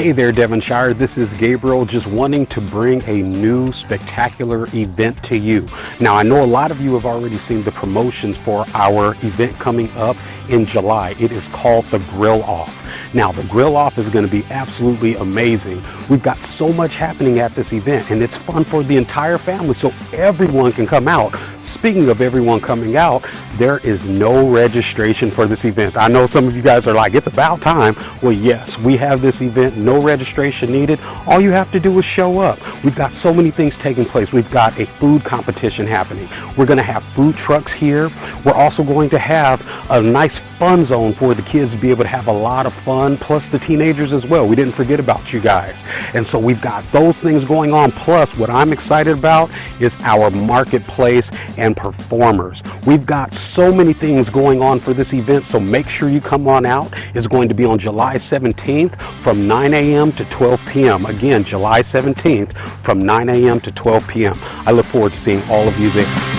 Hey there, Devonshire. This is Gabriel, just wanting to bring a new spectacular event to you. Now, I know a lot of you have already seen the promotions for our event coming up in July. It is called the Grill Off. Now, the Grill Off is going to be absolutely amazing. We've got so much happening at this event, and it's fun for the entire family, so everyone can come out. Speaking of everyone coming out, there is no registration for this event. I know some of you guys are like, it's about time. Well, yes, we have this event, no registration needed. All you have to do is show up. We've got so many things taking place. We've got a food competition happening. We're going to have food trucks here. We're also going to have a nice fun zone for the kids to be able to have a lot of fun, plus the teenagers as well. We didn't forget about you guys. And so we've got those things going on. Plus, what I'm excited about is our marketplace and performers. We've got so many things going on for this event, so make sure you come on out. It's going to be on July 17th from 9 a.m. to 12 p.m. Again, July 17th from 9 a.m. to 12 p.m. I look forward to seeing all of you there.